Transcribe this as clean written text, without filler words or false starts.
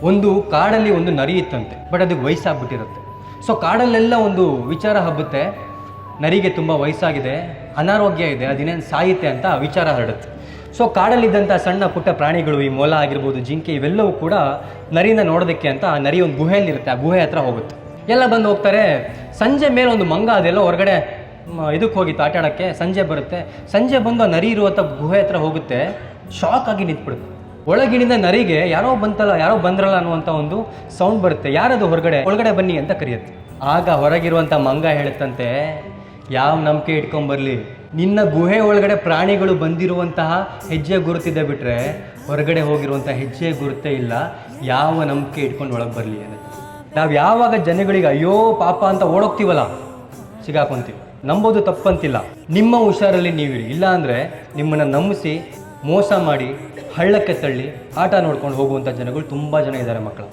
ಒಂದು ಕಾಡಲ್ಲಿ ಒಂದು ನರಿ ಇತ್ತಂತೆ, ಬಟ್ ಅದಕ್ಕೆ ವಯಸ್ಸಾಗ್ಬಿಟ್ಟಿರುತ್ತೆ. ಸೊ ಕಾಡಲ್ಲೆಲ್ಲ ಒಂದು ವಿಚಾರ ಹಬ್ಬುತ್ತೆ, ನರಿಗೆ ತುಂಬ ವಯಸ್ಸಾಗಿದೆ, ಅನಾರೋಗ್ಯ ಇದೆ, ಅದಿನೇನು ಸಾಯುತ್ತೆ ಅಂತ ವಿಚಾರ ಹರಡುತ್ತೆ. ಸೊ ಕಾಡಲ್ಲಿದ್ದಂಥ ಸಣ್ಣ ಪುಟ್ಟ ಪ್ರಾಣಿಗಳು, ಈ ಮೊಲ ಆಗಿರ್ಬೋದು, ಜಿಂಕೆ, ಇವೆಲ್ಲವೂ ಕೂಡ ನರಿನ ನೋಡೋದಕ್ಕೆ ಅಂತ ಆ ನರಿ ಒಂದು ಗುಹೆಯಲ್ಲಿರುತ್ತೆ, ಆ ಗುಹೆ ಹತ್ರ ಹೋಗುತ್ತೆ. ಎಲ್ಲ ಬಂದು ಹೋಗ್ತಾರೆ. ಸಂಜೆ ಮೇಲೆ ಒಂದು ಮಂಗ ಅದೆಲ್ಲ ಹೊರಗಡೆ ಇದಕ್ಕೆ ಹೋಗಿತ್ತು ಆಟ ಆಡೋಕ್ಕೆ. ಸಂಜೆ ಬರುತ್ತೆ, ಸಂಜೆ ಬಂದು ಆ ನರಿ ಇರುವಂಥ ಗುಹೆ ಹತ್ರ ಹೋಗುತ್ತೆ. ಶಾಕ್ ಆಗಿ ನಿಂತ್ಬಿಡುತ್ತೆ. ಒಳಗಿನಿಂದ ನರಿಗೆ ಯಾರೋ ಬಂದ್ರಲ್ಲ ಅನ್ನುವಂಥ ಒಂದು ಸೌಂಡ್ ಬರುತ್ತೆ. ಯಾರದು ಒಳಗಡೆ ಬನ್ನಿ ಅಂತ ಕರೆಯುತ್ತೆ. ಆಗ ಹೊರಗಿರುವಂಥ ಮಂಗ ಹೇಳುತ್ತಂತೆ, ಯಾವ ನಂಬಿಕೆ ಇಟ್ಕೊಂಬರ್ಲಿ, ನಿನ್ನ ಗುಹೆ ಒಳಗಡೆ ಪ್ರಾಣಿಗಳು ಬಂದಿರುವಂತಹ ಹೆಜ್ಜೆ ಗುರುತಿದೆ ಬಿಟ್ಟರೆ ಹೊರಗಡೆ ಹೋಗಿರುವಂಥ ಹೆಜ್ಜೆ ಗುರುತೇ ಇಲ್ಲ, ಯಾವ ನಂಬಿಕೆ ಇಟ್ಕೊಂಡು ಒಳಗೆ ಬರಲಿ ಅನ್ನೋದು. ನಾವು ಯಾವಾಗ ಜನಗಳಿಗೆ ಅಯ್ಯೋ ಪಾಪ ಅಂತ ಓಡೋಗ್ತೀವಲ್ಲ, ಸಿಗಾಕೊಂತೀವಿ. ನಂಬೋದು ತಪ್ಪಂತಿಲ್ಲ, ನಿಮ್ಮ ಹುಷಾರಲ್ಲಿ ನೀವಿರಿ. ಇಲ್ಲ ಅಂದರೆ ನಿಮ್ಮನ್ನು ನಂಬಿಸಿ ಮೋಸ ಮಾಡಿ ಹಳ್ಳಕ್ಕೆ ತಳ್ಳಿ ಆಟ ನೋಡ್ಕೊಂಡು ಹೋಗುವಂಥ ಜನಗಳು ತುಂಬ ಜನ ಇದ್ದಾರೆ ಮಕ್ಕಳು.